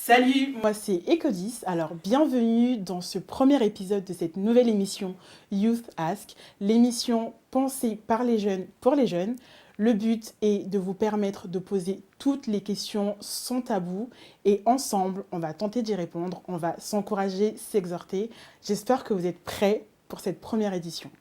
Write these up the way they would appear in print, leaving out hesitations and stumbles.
Salut, moi c'est Ecodis. Alors bienvenue dans ce premier épisode de cette nouvelle émission Youth Ask, l'émission pensée par les jeunes pour les jeunes. Le but est de vous permettre de poser toutes les questions sans tabou et ensemble, on va tenter d'y répondre, on va s'encourager, s'exhorter. J'espère que vous êtes prêts pour cette première édition.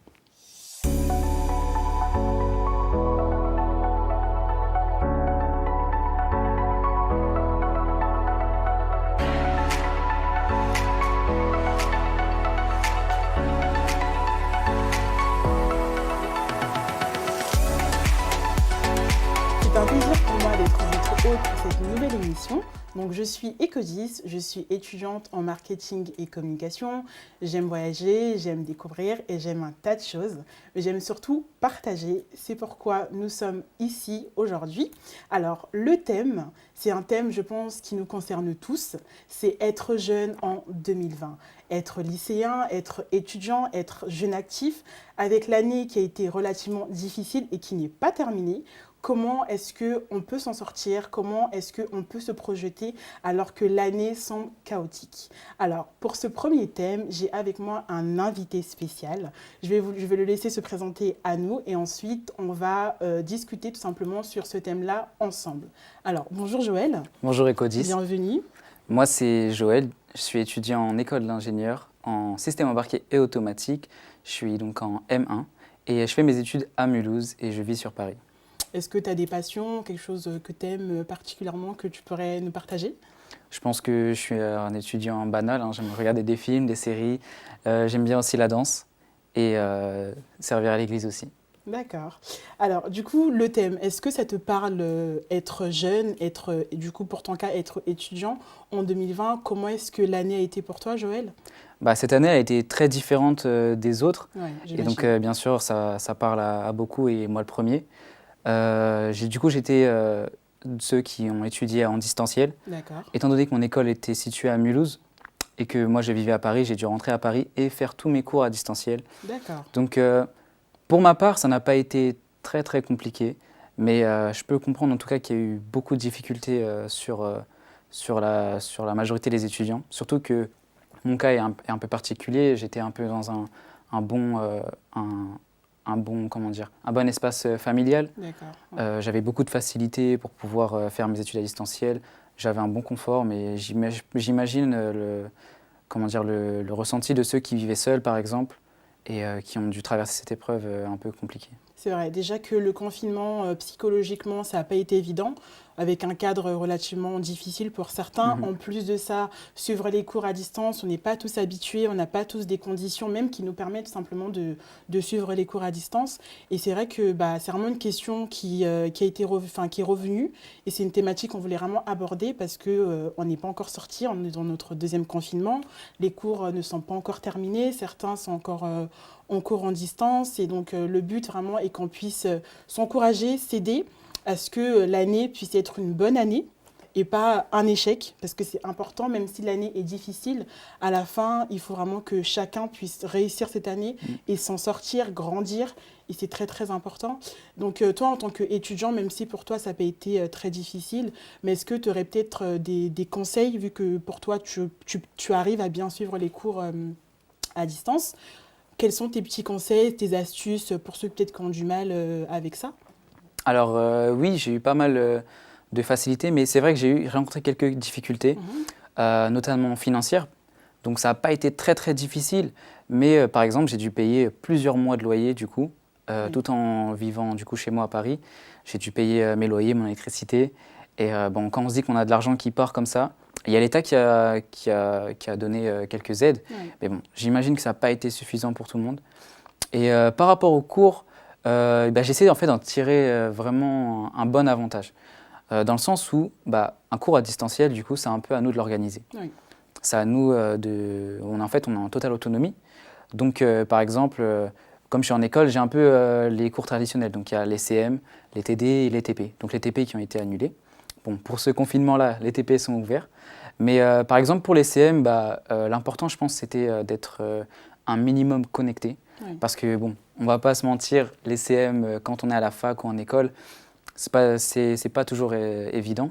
C'est un plaisir pour moi d'être votre hôte pour cette nouvelle émission. Donc je suis Ecodis, je suis étudiante en marketing et communication. J'aime voyager, j'aime découvrir et j'aime un tas de choses. Mais j'aime surtout partager. C'est pourquoi nous sommes ici aujourd'hui. Alors le thème, c'est un thème je pense qui nous concerne tous. C'est être jeune en 2020. Être lycéen, être étudiant, être jeune actif. Avec l'année qui a été relativement difficile et qui n'est pas terminée. Comment est-ce qu'on peut s'en sortir? Comment est-ce qu'on peut se projeter alors que l'année semble chaotique? Alors, pour ce premier thème, j'ai avec moi un invité spécial. Je vais le laisser se présenter à nous et ensuite, on va discuter tout simplement sur ce thème-là ensemble. Alors, bonjour Joël. Bonjour Ecodis. Bienvenue. Moi c'est Joël, je suis étudiant en école d'ingénieur en système embarqué et automatique. Je suis donc en M1 et je fais mes études à Mulhouse et je vis sur Paris. Est-ce que tu as des passions, quelque chose que tu aimes particulièrement que tu pourrais nous partager? Je pense que je suis un étudiant banal, j'aime regarder des films, des séries. J'aime bien aussi la danse et servir à l'église aussi. D'accord. Alors, du coup, le thème, est-ce que ça te parle être jeune, du coup, pour ton cas, être étudiant en 2020? Comment est-ce que l'année a été pour toi, Joël? Cette année a été très différente des autres Ouais, et donc j'imagine. bien sûr ça parle à beaucoup et moi le premier. J'étais de ceux qui ont étudié en distanciel. D'accord. Étant donné que mon école était située à Mulhouse et que moi je vivais à Paris, j'ai dû rentrer à Paris et faire tous mes cours à distanciel. D'accord. Donc pour ma part, ça n'a pas été très très compliqué, mais je peux comprendre en tout cas qu'il y a eu beaucoup de difficultés sur la majorité des étudiants. Surtout que mon cas est un peu particulier, j'étais un peu dans un bon, comment dire, un bon espace familial. D'accord. Ouais. J'avais beaucoup de facilité pour pouvoir faire mes études à distanciel. J'avais un bon confort, mais j'imagine comment dire, le ressenti de ceux qui vivaient seuls, par exemple, et qui ont dû traverser cette épreuve un peu compliquée. C'est vrai, déjà que le confinement, psychologiquement, ça n'a pas été évident, avec un cadre relativement difficile pour certains. Mhm. En plus de ça, suivre les cours à distance, on n'est pas tous habitués, on n'a pas tous des conditions même qui nous permettent simplement de suivre les cours à distance. Et c'est vrai que c'est vraiment une question qui a été qui est revenue, et c'est une thématique qu'on voulait vraiment aborder parce que on n'est pas encore sorti, on est dans notre deuxième confinement, les cours ne sont pas encore terminés, certains sont encore en cours en distance, et donc le but vraiment est qu'on puisse s'encourager, s'aider à ce que l'année puisse être une bonne année et pas un échec, parce que c'est important, même si l'année est difficile, à la fin, il faut vraiment que chacun puisse réussir cette année et s'en sortir, grandir, et c'est très très important. Donc toi, en tant qu'étudiant, même si pour toi ça n'a pas été très difficile, mais est-ce que tu aurais peut-être des conseils, vu que pour toi tu arrives à bien suivre les cours à distance? Quels sont tes petits conseils, tes astuces pour ceux peut-être qui ont du mal avec ça? Alors oui, j'ai eu pas mal de facilité, mais c'est vrai que j'ai rencontré quelques difficultés, Mhm. notamment financières. Donc ça n'a pas été très très difficile, mais par exemple j'ai dû payer plusieurs mois de loyer du coup, Oui. tout en vivant du coup chez moi à Paris. J'ai dû payer mes loyers, mon électricité. Et bon, quand on se dit qu'on a de l'argent qui part comme ça, il y a l'État qui a donné quelques aides, Oui. mais bon, j'imagine que ça n'a pas été suffisant pour tout le monde. Et par rapport aux cours, j'essaie en fait d'en tirer vraiment un bon avantage, dans le sens où un cours à distanciel, du coup, c'est un peu à nous de l'organiser. Oui. C'est à nous en fait, on est en totale autonomie. Donc, par exemple, comme je suis en école, j'ai un peu les cours traditionnels. Donc, il y a les CM, les TD et les TP. Donc, les TP qui ont été annulés. Bon, pour ce confinement-là, les TP sont ouverts. Mais par exemple, pour les CM, l'important, je pense, c'était d'être un minimum connecté. Oui. Parce que, bon, on ne va pas se mentir, les CM, quand on est à la fac ou en école, c'est pas toujours évident.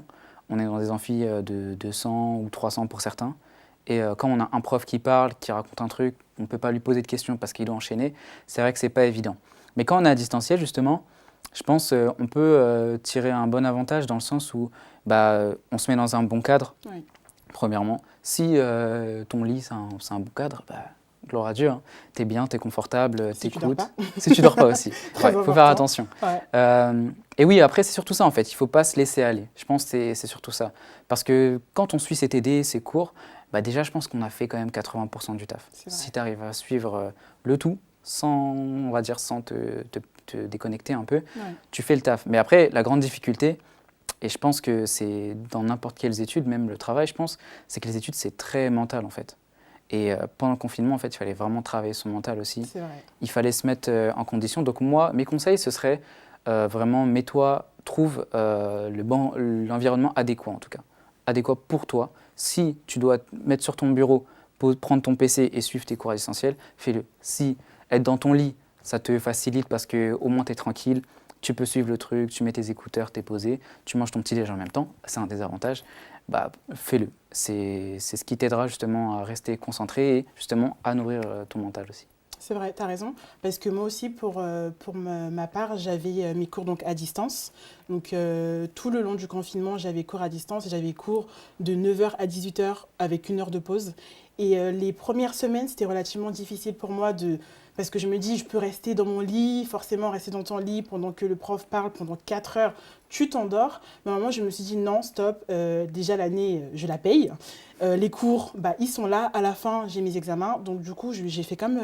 on est dans des amphis de 200 ou 300 pour certains. Et quand on a un prof qui parle, qui raconte un truc, on ne peut pas lui poser de questions parce qu'il doit enchaîner, c'est vrai que ce n'est pas évident. Mais quand on est à distanciel, justement, je pense qu'on peut tirer un bon avantage dans le sens où on se met dans un bon cadre, Oui. premièrement. Si ton lit, c'est un bon cadre, gloire à Dieu, hein. T'es bien, t'es confortable, Si tu dors t'écoutes. pas. Si tu dors pas aussi. Très Il faut important. faire attention. Ouais. Et oui, après, c'est surtout ça, en fait. Il ne faut pas se laisser aller. Je pense que c'est surtout ça. Parce que quand on suit ses TD, ses cours, déjà, je pense qu'on a fait quand même 80% du taf. Si tu arrives à suivre le tout, sans, on va dire, sans te déconnecter un peu, tu fais le taf. Mais après, la grande difficulté, et je pense que c'est dans n'importe quelles études, même le travail, je pense, c'est que les études, c'est très mental, en fait. Et pendant le confinement, en fait, il fallait vraiment travailler son mental aussi. C'est vrai. Il fallait se mettre en condition. Donc moi, mes conseils, ce serait vraiment, mets-toi, trouve l'environnement adéquat, en tout cas. Adéquat pour toi. Si tu dois te mettre sur ton bureau, prendre ton PC et suivre tes cours à distanciel, fais-le. Si être dans ton lit, ça te facilite parce qu'au moins tu es tranquille, tu peux suivre le truc, tu mets tes écouteurs, tu es posé, tu manges ton petit déj en même temps, c'est un des avantages, fais-le. C'est ce qui t'aidera justement à rester concentré et justement à nourrir ton mental aussi. C'est vrai, tu as raison. Parce que moi aussi, pour ma part, j'avais mes cours donc, à distance. Donc, tout le long du confinement, j'avais cours à distance. J'avais cours de 9h à 18h avec 1 heure de pause. Et les premières semaines, c'était relativement difficile pour moi parce que je me dis, je peux rester dans mon lit, forcément rester dans ton lit pendant que le prof parle pendant 4 heures, tu t'endors. Mais à un moment, je me suis dit, non, stop, déjà l'année, je la paye. Les cours, ils sont là. À la fin, j'ai mes examens. Donc, du coup, j'ai fait comme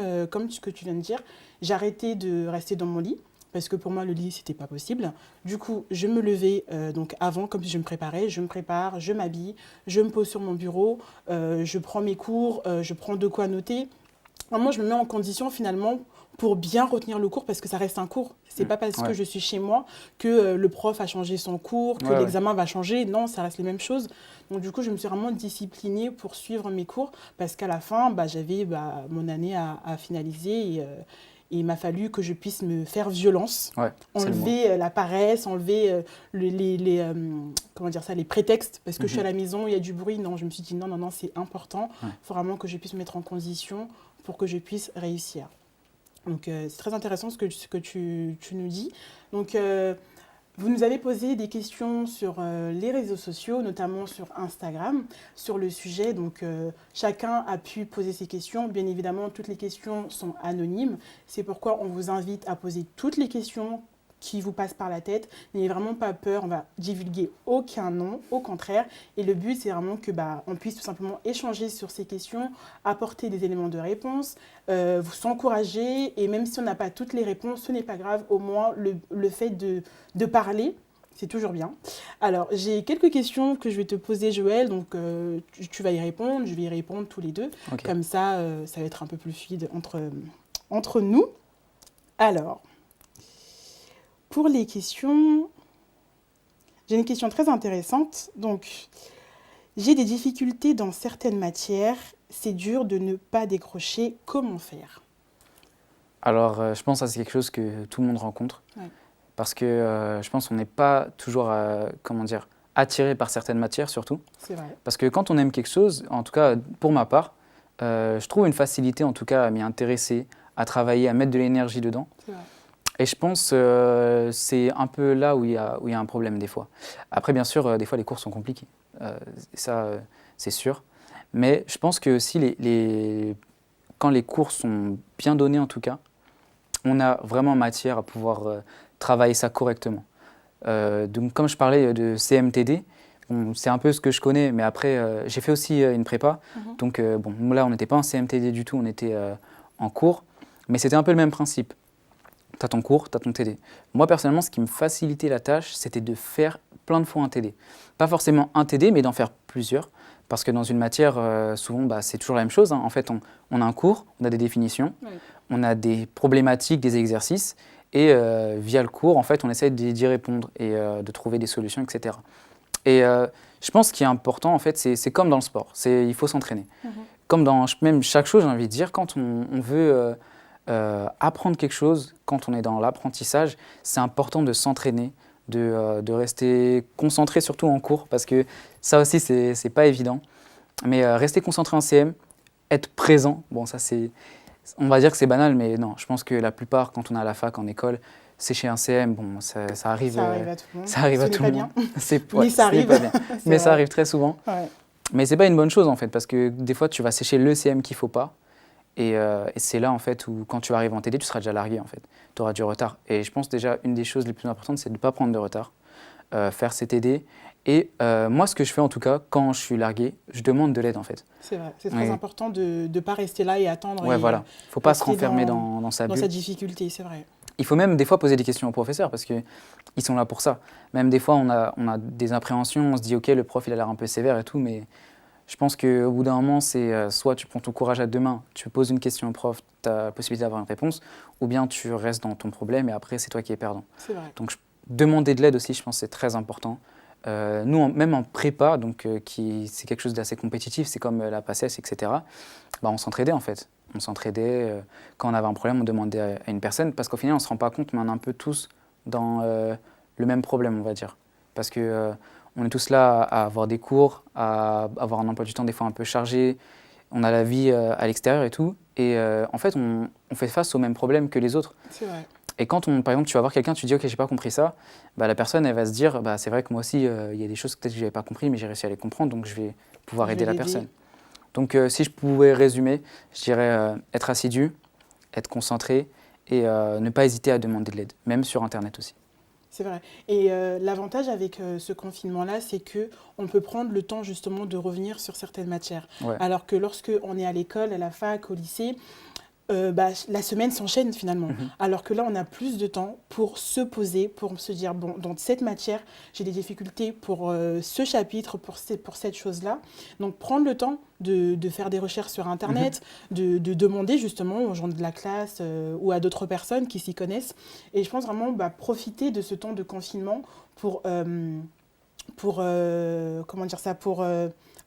ce que tu viens de dire. J'ai arrêté de rester dans mon lit parce que pour moi, le lit, c'était pas possible. Du coup, je me levais donc avant, comme si je me préparais. Je me prépare, je m'habille, je me pose sur mon bureau, je prends mes cours, je prends de quoi noter. Moi, je me mets en condition finalement pour bien retenir le cours parce que ça reste un cours. C'est pas parce que je suis chez moi que le prof a changé son cours, que l'examen va changer. Non, ça reste les mêmes choses. Donc du coup, je me suis vraiment disciplinée pour suivre mes cours parce qu'à la fin, j'avais mon année à finaliser et il m'a fallu que je puisse me faire violence, enlever la paresse, enlever les prétextes parce que je suis à la maison, il y a du bruit. Non, je me suis dit non, c'est important. Il faut vraiment que je puisse me mettre en condition pour que je puisse réussir. Donc, c'est très intéressant ce que tu nous dis. Donc, vous nous avez posé des questions sur les réseaux sociaux, notamment sur Instagram, sur le sujet. Donc, chacun a pu poser ses questions. Bien évidemment, toutes les questions sont anonymes. C'est pourquoi on vous invite à poser toutes les questions qui vous passent par la tête. N'ayez vraiment pas peur, on va divulguer aucun nom, au contraire. Et le but, c'est vraiment que on puisse tout simplement échanger sur ces questions, apporter des éléments de réponse, vous encourager. Et même si on n'a pas toutes les réponses, ce n'est pas grave. Au moins, le fait de parler, c'est toujours bien. Alors, j'ai quelques questions que je vais te poser, Joël. Donc, tu vas y répondre, je vais y répondre tous les deux. Okay. Comme ça, ça va être un peu plus fluide entre nous. Alors, pour les questions, j'ai une question très intéressante. Donc, j'ai des difficultés dans certaines matières. C'est dur de ne pas décrocher. Comment faire ? Alors, je pense que c'est quelque chose que tout le monde rencontre. Ouais. Parce que je pense qu'on n'est pas toujours, attiré par certaines matières surtout. C'est vrai. Parce que quand on aime quelque chose, en tout cas pour ma part, je trouve une facilité en tout cas à m'y intéresser, à travailler, à mettre de l'énergie dedans. C'est vrai. Et je pense que c'est un peu là où il y a un problème des fois. Après, bien sûr, des fois, les cours sont compliqués. Ça, c'est sûr. Mais je pense que aussi, quand les cours sont bien donnés, en tout cas, on a vraiment matière à pouvoir travailler ça correctement. Donc, comme je parlais de CMTD, c'est un peu ce que je connais. Mais après, j'ai fait aussi une prépa. Donc, là, on n'était pas en CMTD du tout. On était en cours. Mais c'était un peu le même principe. Tu as ton cours, tu as ton TD. Moi, personnellement, ce qui me facilitait la tâche, c'était de faire plein de fois un TD. Pas forcément un TD, mais d'en faire plusieurs. Parce que dans une matière, souvent, c'est toujours la même chose. Hein. En fait, on a un cours, on a des définitions, on a des problématiques, des exercices. Et via le cours, en fait, on essaie d'y répondre et de trouver des solutions, etc. Et je pense qu'il est important, en fait, c'est comme dans le sport. Il faut s'entraîner. Comme dans même chaque chose, j'ai envie de dire, quand on veut... apprendre quelque chose, quand on est dans l'apprentissage, c'est important de s'entraîner, de rester concentré surtout en cours, parce que ça aussi, c'est pas évident. Mais rester concentré en CM, être présent, bon ça c'est, on va dire que c'est banal, mais non, je pense que la plupart, quand on est à la fac, en école, c'est chez un CM, bon, ça arrive, Ça arrive à tout le monde. ça arrive Ce à n'est tout pas le monde. bien. Ouais, Mais ça ce n'est arrive. pas bien. C'est Mais ça vrai. arrive très souvent. Ouais. Mais c'est pas une bonne chose en fait, parce que des fois, tu vas sécher le CM qu'il faut pas. Et c'est là en fait où quand tu arrives en TD, tu seras déjà largué en fait. Tu auras du retard. Et je pense déjà une des choses les plus importantes, c'est de ne pas prendre de retard, faire ses TD. Et moi, ce que je fais en tout cas, quand je suis largué, je demande de l'aide en fait. C'est vrai. C'est très Ouais. important de ne pas rester là et attendre Ouais, et voilà. Faut pas se rester renfermer dans sa dans bulle. sa difficulté, c'est vrai. Il faut même des fois poser des questions aux professeurs parce qu'ils sont là pour ça. Même des fois, on a des appréhensions, on se dit ok, le prof il a l'air un peu sévère et tout, mais je pense qu'au bout d'un moment, c'est soit tu prends ton courage à deux mains, tu poses une question au prof, tu as la possibilité d'avoir une réponse, ou bien tu restes dans ton problème et après c'est toi qui es perdant. C'est vrai. Donc demander de l'aide aussi, je pense que c'est très important. Nous, même en prépa, donc, c'est quelque chose d'assez compétitif, c'est comme la PACES, etc., bah, on s'entraidait en fait. On s'entraidait, quand on avait un problème, on demandait à une personne, parce qu'au final, on ne se rend pas compte, mais on est un peu tous dans le même problème, on va dire. Parce que on est tous là à avoir des cours, à avoir un emploi du temps des fois un peu chargé, on a la vie à l'extérieur et tout, et en fait, on fait face aux mêmes problèmes que les autres. C'est vrai. Et quand, par exemple, tu vas voir quelqu'un, tu dis « Ok, j'ai pas compris ça », bah, la personne, elle va se dire bah, « C'est vrai que moi aussi, il y a des choses peut-être que je n'avais pas compris, mais j'ai réussi à les comprendre, donc je vais pouvoir Je aider vais la l'aider. personne. » Donc, si je pouvais résumer, je dirais être assidu, être concentré et ne pas hésiter à demander de l'aide, même sur Internet aussi. C'est vrai. Et l'avantage avec ce confinement-là, c'est que on peut prendre le temps justement de revenir sur certaines matières. Ouais. Alors que lorsque on est à l'école, à la fac, au lycée, la semaine s'enchaîne finalement. Alors que là, on a plus de temps pour se poser, pour se dire, bon, dans cette matière, j'ai des difficultés pour ce chapitre, pour cette chose-là. Donc, prendre le temps de faire des recherches sur Internet, de demander justement aux gens de la classe ou à d'autres personnes qui s'y connaissent. Et je pense vraiment profiter de ce temps de confinement pour comment dire ça, pour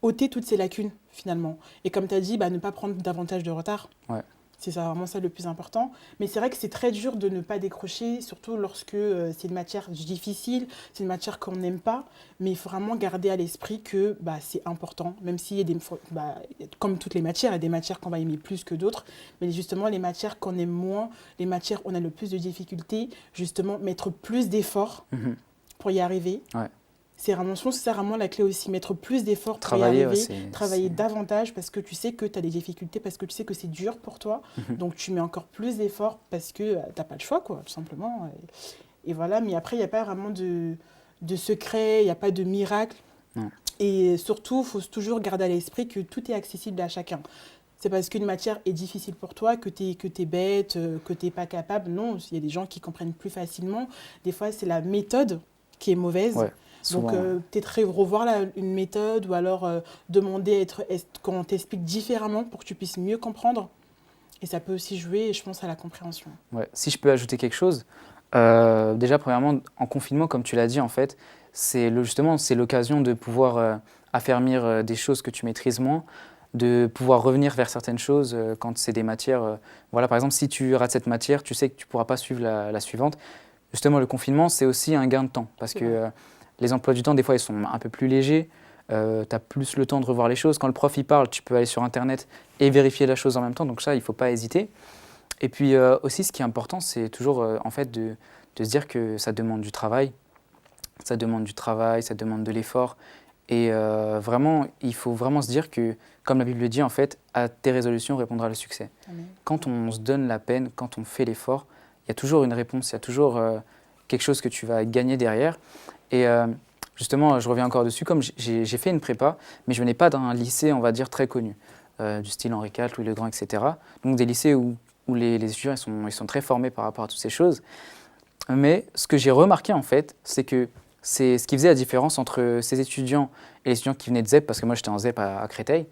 ôter toutes ces lacunes finalement. Et comme tu as dit, ne pas prendre davantage de retard. Ouais. C'est vraiment ça le plus important. Mais c'est vrai que c'est très dur de ne pas décrocher, surtout lorsque c'est une matière difficile, c'est une matière qu'on n'aime pas. Mais il faut vraiment garder à l'esprit que c'est important, même s'il y a comme toutes les matières, il y a des matières qu'on va aimer plus que d'autres. Mais justement, les matières qu'on aime moins, les matières où on a le plus de difficultés, justement, mettre plus d'efforts pour y arriver. Ouais. Je pense que c'est vraiment la clé aussi, mettre plus d'efforts pour y Travailler, arriver, travailler davantage parce que tu sais que tu as des difficultés, parce que tu sais que c'est dur pour toi. Donc tu mets encore plus d'efforts parce que tu n'as pas le choix, quoi, tout simplement. Et voilà, mais après, il n'y a pas vraiment de secret, il n'y a pas de miracle. Non. Et surtout, il faut toujours garder à l'esprit que tout est accessible à chacun. C'est parce qu'une matière est difficile pour toi que tu es bête, que tu n'es pas capable. Non, il y a des gens qui comprennent plus facilement. Des fois, c'est la méthode qui est mauvaise. Ouais. Donc, peut-être revoir une méthode ou alors demander qu'on t'explique différemment pour que tu puisses mieux comprendre. Et ça peut aussi jouer, je pense, à la compréhension. Ouais. Si je peux ajouter quelque chose, déjà, premièrement, en confinement, comme tu l'as dit, en fait, c'est l'occasion de pouvoir affermir des choses que tu maîtrises moins, de pouvoir revenir vers certaines choses quand c'est des matières. Voilà, par exemple, si tu rates cette matière, tu sais que tu ne pourras pas suivre la suivante. Justement, le confinement, c'est aussi un gain de temps parce que les emplois du temps, des fois, ils sont un peu plus légers. Tu as plus le temps de revoir les choses. Quand le prof y parle, tu peux aller sur Internet et vérifier la chose en même temps. Donc ça, il ne faut pas hésiter. Et puis aussi, ce qui est important, c'est toujours en fait de se dire que ça demande du travail. Ça demande du travail, ça demande de l'effort. Et vraiment, il faut vraiment se dire que, comme la Bible le dit, en fait, à tes résolutions répondra le succès. Amen. Quand on se donne la peine, quand on fait l'effort, il y a toujours une réponse, il y a toujours quelque chose que tu vas gagner derrière. Et justement, je reviens encore dessus, comme j'ai fait une prépa, mais je venais pas d'un lycée, on va dire, très connu, du style Henri IV, Louis le Grand, etc. Donc des lycées où les étudiants ils sont très formés par rapport à toutes ces choses. Mais ce que j'ai remarqué, en fait, c'est que c'est ce qui faisait la différence entre ces étudiants et les étudiants qui venaient de ZEP, parce que moi j'étais en ZEP à Créteil,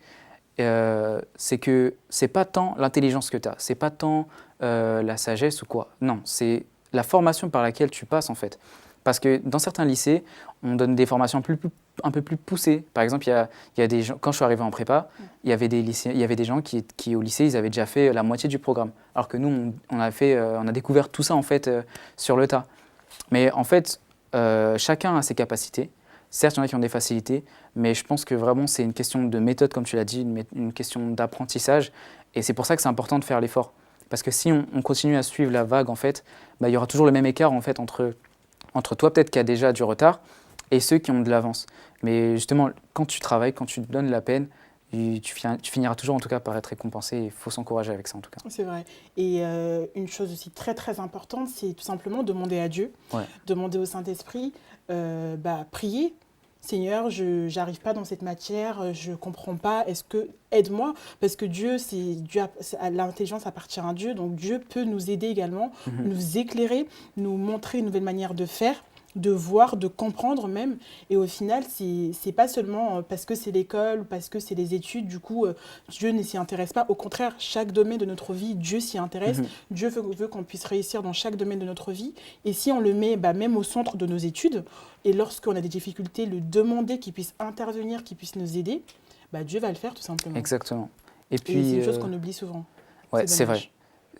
c'est que c'est pas tant l'intelligence que tu as, c'est pas tant la sagesse ou quoi. Non, c'est la formation par laquelle tu passes, en fait. Parce que dans certains lycées, on donne des formations un peu plus poussées. Par exemple, il y a des gens, quand je suis arrivé en prépa, il y avait des gens qui au lycée, ils avaient déjà fait la moitié du programme. Alors que nous, on a découvert tout ça en fait sur le tas. Mais en fait, chacun a ses capacités. Certes, il y en a qui ont des facilités, mais je pense que vraiment, c'est une question de méthode, comme tu l'as dit, une question d'apprentissage. Et c'est pour ça que c'est important de faire l'effort. Parce que si on continue à suivre la vague, en fait, bah, il y aura toujours le même écart en fait, entre toi, peut-être qui a déjà du retard, et ceux qui ont de l'avance. Mais justement, quand tu travailles, quand tu te donnes la peine, tu finiras toujours, en tout cas, par être récompensé. Il faut s'encourager avec ça, en tout cas. C'est vrai. Et une chose aussi très très importante, c'est tout simplement demander à Dieu, Ouais. demander au Saint-Esprit, prier. Seigneur, je n'arrive pas dans cette matière, je ne comprends pas, est-ce que aide-moi? Parce que l'intelligence appartient à Dieu, donc Dieu peut nous aider également, nous éclairer, nous montrer une nouvelle manière de faire, de voir, de comprendre même. Et au final, c'est pas seulement parce que c'est l'école ou parce que c'est les études, du coup, Dieu ne s'y intéresse pas. Au contraire, chaque domaine de notre vie, Dieu s'y intéresse. Dieu veut qu'on puisse réussir dans chaque domaine de notre vie. Et si on le met même au centre de nos études, et lorsqu'on a des difficultés, le demander qu'il puisse intervenir, qu'il puisse nous aider, Dieu va le faire tout simplement. Exactement. Et Et puis, c'est une chose qu'on oublie souvent. ouais, c'est vrai. dommage.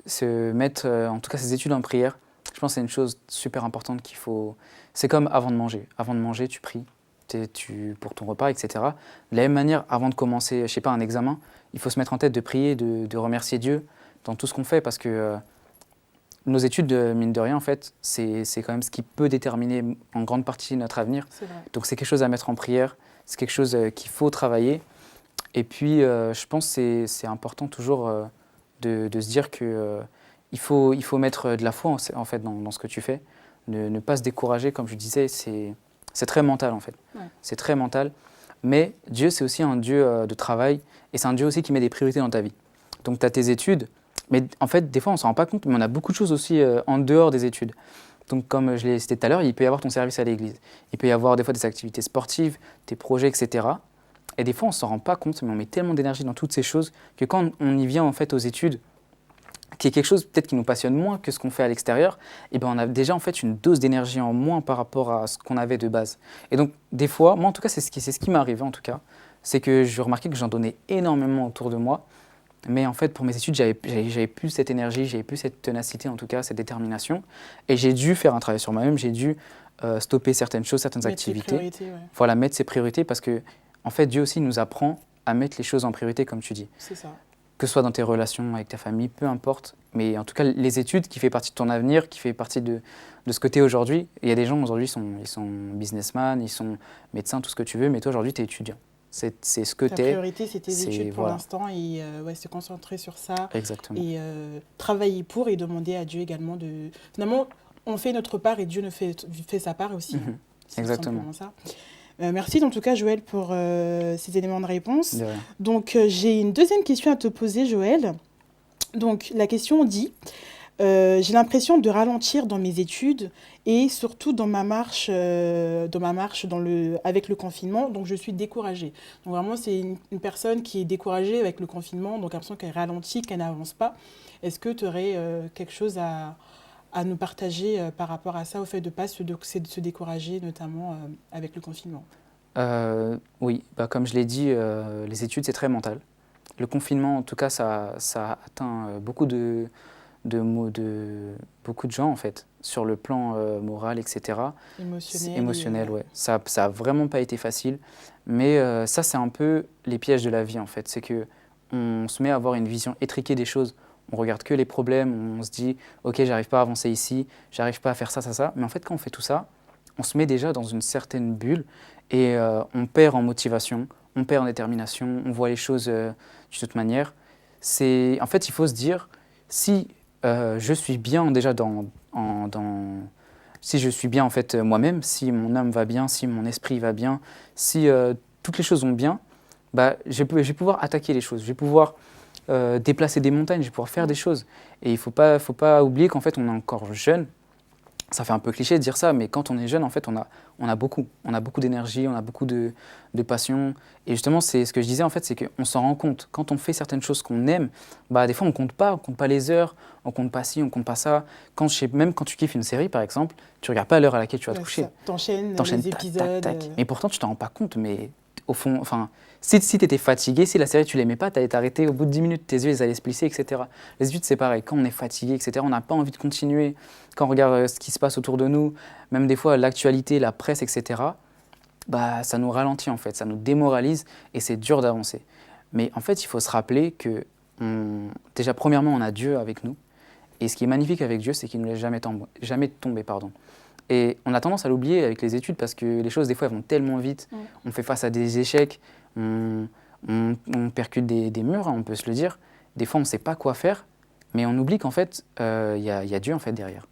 Se mettre, en tout cas, ses études en prière, je pense que c'est une chose super importante qu'il faut. C'est comme avant de manger. Avant de manger, tu pries pour ton repas, etc. De la même manière, avant de commencer, je sais pas, un examen, il faut se mettre en tête de prier, de remercier Dieu dans tout ce qu'on fait, parce que nos études, mine de rien, en fait, c'est quand même ce qui peut déterminer en grande partie notre avenir. C'est vrai. Donc c'est quelque chose à mettre en prière, c'est quelque chose qu'il faut travailler. Et puis, je pense que c'est important toujours de se dire que il faut mettre de la foi en fait dans ce que tu fais, ne pas se décourager, comme je disais, c'est très mental en fait. Ouais. C'est très mental. Mais Dieu, c'est aussi un Dieu de travail et c'est un Dieu aussi qui met des priorités dans ta vie. Donc tu as tes études, mais en fait, des fois, on ne s'en rend pas compte, mais on a beaucoup de choses aussi en dehors des études. Donc, comme je l'ai cité tout à l'heure, il peut y avoir ton service à l'église. Il peut y avoir des fois des activités sportives, tes projets, etc. Et des fois, on ne s'en rend pas compte, mais on met tellement d'énergie dans toutes ces choses que quand on y vient en fait aux études, qui est quelque chose peut-être qui nous passionne moins que ce qu'on fait à l'extérieur, et ben on a déjà en fait une dose d'énergie en moins par rapport à ce qu'on avait de base. Et donc, des fois, moi en tout cas, c'est ce qui m'est arrivé en tout cas, c'est que je remarquais que j'en donnais énormément autour de moi. Mais en fait, pour mes études, j'avais plus cette énergie, j'avais plus cette ténacité, en tout cas, cette détermination. Et j'ai dû faire un travail sur moi-même, j'ai dû stopper certaines choses, certaines activités. Mettre ses priorités, ouais. Voilà, mettre ses priorités parce que, en fait, Dieu aussi nous apprend à mettre les choses en priorité, comme tu dis. C'est ça. Que ce soit dans tes relations avec ta famille, peu importe. Mais en tout cas, les études qui fait partie de ton avenir, qui fait partie de ce que tu es aujourd'hui. Il y a des gens aujourd'hui, ils sont businessmen, ils sont médecins, tout ce que tu veux, mais toi, aujourd'hui, tu es étudiant. C'est ce que tu es. Ta priorité, c'est tes études pour l'instant et se concentrer sur ça. Exactement. Et travailler pour et demander à Dieu également de... Finalement, on fait notre part et Dieu fait sa part aussi. C'est Exactement. tout simplement ça. Merci en tout cas, Joël, pour ces éléments de réponse. De rien. Donc, j'ai une deuxième question à te poser, Joël. Donc, la question dit... j'ai l'impression de ralentir dans mes études et surtout dans ma marche avec le confinement. Donc, je suis découragée. Donc, vraiment, c'est une personne qui est découragée avec le confinement, donc l'impression qu'elle ralentit, qu'elle n'avance pas. Est-ce que tu aurais quelque chose à nous partager par rapport à ça, au fait de ne pas se décourager, notamment avec le confinement? Oui, comme je l'ai dit, les études, c'est très mental. Le confinement, en tout cas, ça a atteint beaucoup de gens en fait, sur le plan moral, etc. Émotionnel, ouais. Ça a vraiment pas été facile, mais ça c'est un peu les pièges de la vie en fait. C'est que on se met à avoir une vision étriquée des choses. On regarde que les problèmes, on se dit ok, j'arrive pas à avancer ici, j'arrive pas à faire ça, mais en fait quand on fait tout ça, on se met déjà dans une certaine bulle et on perd en motivation, on perd en détermination, on voit les choses d'une autre manière. En fait, il faut se dire si je suis bien déjà si je suis bien en fait moi-même, si mon âme va bien, si mon esprit va bien, si toutes les choses vont bien, je vais pouvoir attaquer les choses, je vais pouvoir déplacer des montagnes, je vais pouvoir faire des choses. Et il faut pas oublier qu'en fait on est encore jeune. Ça fait un peu cliché de dire ça, mais quand on est jeune, en fait, on a beaucoup d'énergie, on a beaucoup de passion. Et justement, c'est ce que je disais, en fait, c'est qu'on s'en rend compte. Quand on fait certaines choses qu'on aime, des fois, on compte pas les heures, on compte pas ci, on compte pas ça. Même quand tu kiffes une série, par exemple, tu regardes pas l'heure à laquelle tu vas te coucher. T'enchaînes les épisodes. Tac. Mais pourtant, tu t'en rends pas compte, mais au fond, enfin, si tu étais fatigué, si la série tu l'aimais pas, tu allais t'arrêter au bout de 10 minutes, tes yeux ils allaient se plisser, etc. Les études c'est pareil, quand on est fatigué, etc., on n'a pas envie de continuer, quand on regarde ce qui se passe autour de nous, même des fois l'actualité, la presse, etc., bah, ça nous ralentit en fait, ça nous démoralise et c'est dur d'avancer. Mais en fait, il faut se rappeler que déjà premièrement, on a Dieu avec nous et ce qui est magnifique avec Dieu, c'est qu'il ne nous laisse jamais tomber. Pardon. Et on a tendance à l'oublier avec les études parce que les choses, des fois, elles vont tellement vite. On fait face à des échecs, on percute des murs, hein, on peut se le dire. Des fois, on ne sait pas quoi faire, mais on oublie qu'en fait, il y a Dieu en fait, derrière.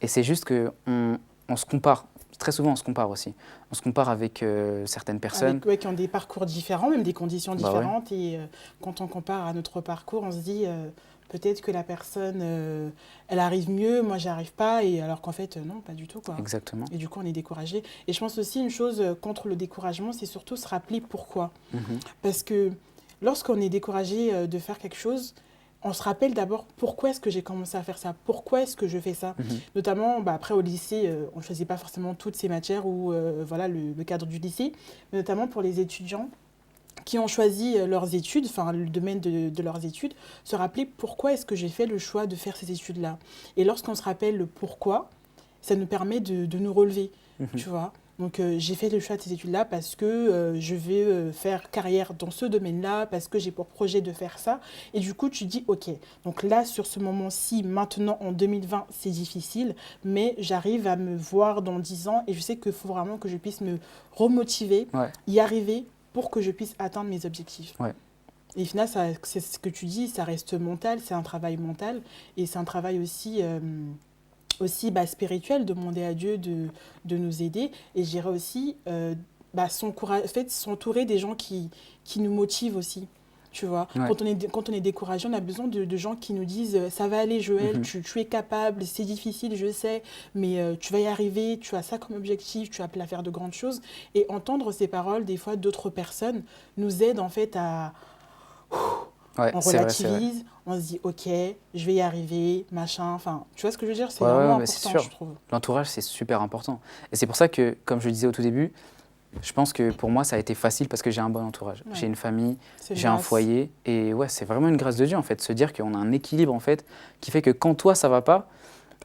Et c'est juste qu'on se compare. Très souvent, on se compare aussi. On se compare avec certaines personnes. Avec, ouais, qui ont des parcours différents, même des conditions Bah ouais. différentes. Et quand on compare à notre parcours, on se dit peut-être que la personne, elle arrive mieux, moi, j'y arrive pas. Et alors qu'en fait, non, pas du tout, quoi. Exactement. Et du coup, on est découragé. Et je pense aussi une chose contre le découragement, c'est surtout se rappeler pourquoi. Parce que lorsqu'on est découragé de faire quelque chose, on se rappelle d'abord pourquoi est-ce que j'ai commencé à faire ça, pourquoi est-ce que je fais ça. Notamment, bah, après au lycée, on ne choisit pas forcément toutes ces matières ou voilà, le cadre du lycée, mais notamment pour les étudiants qui ont choisi leurs études, enfin le domaine de leurs études, se rappeler pourquoi est-ce que j'ai fait le choix de faire ces études-là. Et lorsqu'on se rappelle le pourquoi, ça nous permet de nous relever, tu vois. Donc j'ai fait le choix de ces études-là parce que je vais faire carrière dans ce domaine-là, parce que j'ai pour projet de faire ça. Et du coup, tu dis, ok, donc là, sur ce moment-ci, maintenant, en 2020, c'est difficile, mais j'arrive à me voir dans 10 ans et je sais qu'il faut vraiment que je puisse me remotiver, y arriver pour que je puisse atteindre mes objectifs. Et au final, c'est ce que tu dis, ça reste mental, c'est un travail mental et c'est un travail aussi spirituel, demander à Dieu de nous aider. Et je dirais aussi s'entourer des gens qui nous motivent aussi. Tu vois, quand on est découragé, on a besoin de gens qui nous disent ça va aller Joël, tu es capable, c'est difficile, je sais, mais tu vas y arriver, tu as ça comme objectif, tu as appelé à faire de grandes choses. Et entendre ces paroles, des fois, d'autres personnes nous aident en fait à... on relativise, on se dit ok, je vais y arriver, machin. Enfin, tu vois ce que je veux dire, c'est vraiment important, je trouve. L'entourage, c'est super important. Et c'est pour ça que, comme je le disais au tout début, je pense que pour moi, ça a été facile parce que j'ai un bon entourage. J'ai une famille, j'ai un foyer. Et ouais, c'est vraiment une grâce de Dieu, en fait, se dire qu'on a un équilibre, en fait, qui fait que quand toi, ça va pas,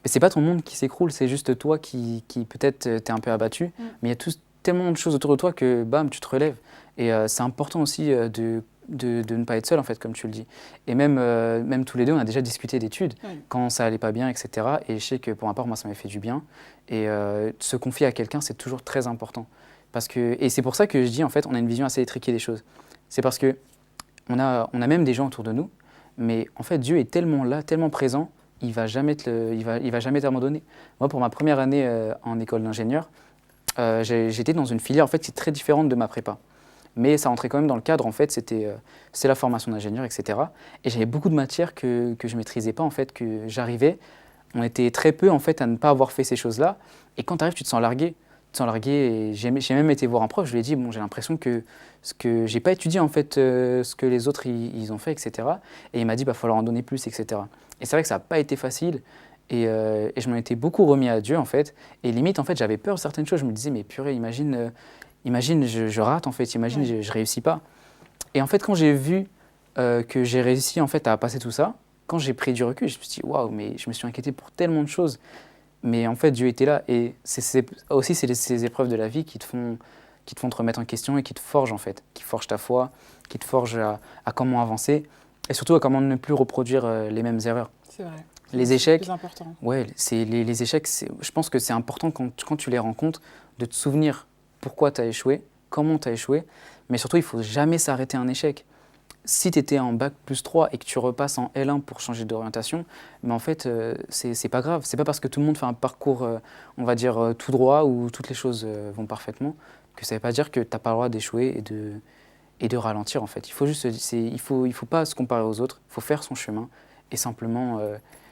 c'est pas ton monde qui s'écroule, c'est juste toi qui peut-être t'es un peu abattu. Mais il y a tellement de choses autour de toi que, bam, tu te relèves. Et c'est important aussi de ne pas être seul, en fait, comme tu le dis. Et même tous les deux, on a déjà discuté d'études, quand ça allait pas bien, etc. Et je sais que pour ma part, moi, ça m'a fait du bien. Et se confier à quelqu'un, c'est toujours très important. Et c'est pour ça que je dis, en fait, on a une vision assez étriquée des choses. C'est parce qu'on a même des gens autour de nous, mais en fait, Dieu est tellement là, tellement présent, il ne va jamais t'abandonner. Moi, pour ma première année en école d'ingénieur, j'étais dans une filière en fait, qui est très différente de ma prépa. Mais ça rentrait quand même dans le cadre, en fait, c'est la formation d'ingénieur, etc. Et j'avais beaucoup de matières que je ne maîtrisais pas, en fait, que j'arrivais. On était très peu, en fait, à ne pas avoir fait ces choses-là. Et quand tu arrives, tu te sens largué. Et j'ai même été voir un prof, je lui ai dit, bon, j'ai l'impression que j'ai pas étudié en fait ce que les autres ils ont fait, etc. Et il m'a dit, bah, falloir en donner plus, etc. Et c'est vrai que ça n'a pas été facile. Et je m'en étais beaucoup remis à Dieu en fait. Et limite, en fait, j'avais peur de certaines choses. Je me disais, mais purée, imagine je rate en fait, imagine je réussis pas. Et en fait, quand j'ai vu que j'ai réussi en fait à passer tout ça, quand j'ai pris du recul, je me suis dit, waouh, mais je me suis inquiété pour tellement de choses. Mais en fait, Dieu était là. Et c'est ces épreuves de la vie qui te font te remettre en question et qui te forgent, en fait. Qui forgent ta foi, qui te forgent à comment avancer et surtout à comment ne plus reproduire les mêmes erreurs. C'est vrai. Les échecs, c'est plus important. Ouais, les échecs, je pense que c'est important quand tu les rencontres de te souvenir pourquoi tu as échoué, comment tu as échoué. Mais surtout, il ne faut jamais s'arrêter à un échec. Si tu étais en bac plus 3 et que tu repasses en L1 pour changer d'orientation, mais en fait, c'est pas grave. C'est pas parce que tout le monde fait un parcours, on va dire, tout droit, où toutes les choses vont parfaitement, que ça ne veut pas dire que tu n'as pas le droit d'échouer et de ralentir, en fait. Il faut juste, il faut pas se comparer aux autres, il faut faire son chemin et simplement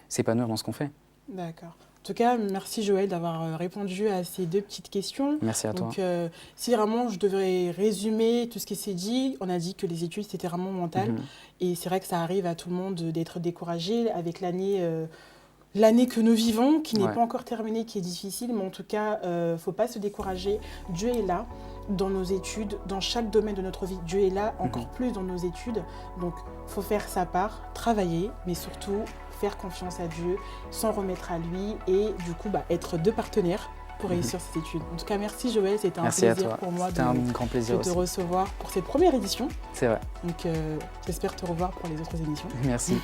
s'épanouir dans ce qu'on fait. D'accord. En tout cas, merci Joël d'avoir répondu à ces deux petites questions. Merci à toi. Donc, si vraiment je devrais résumer tout ce qui s'est dit, on a dit que les études, c'était vraiment mental. Et c'est vrai que ça arrive à tout le monde d'être découragé avec l'année que nous vivons, qui n'est pas encore terminée, qui est difficile. Mais en tout cas, il ne faut pas se décourager. Dieu est là. dans nos études, dans chaque domaine de notre vie. Dieu est là encore plus dans nos études. Donc, il faut faire sa part, travailler, mais surtout faire confiance à Dieu, s'en remettre à lui et du coup être deux partenaires pour réussir ces études. En tout cas, merci Joël, c'était un plaisir pour moi un grand plaisir de te recevoir pour cette première édition. C'est vrai. Donc, j'espère te revoir pour les autres émissions. Merci.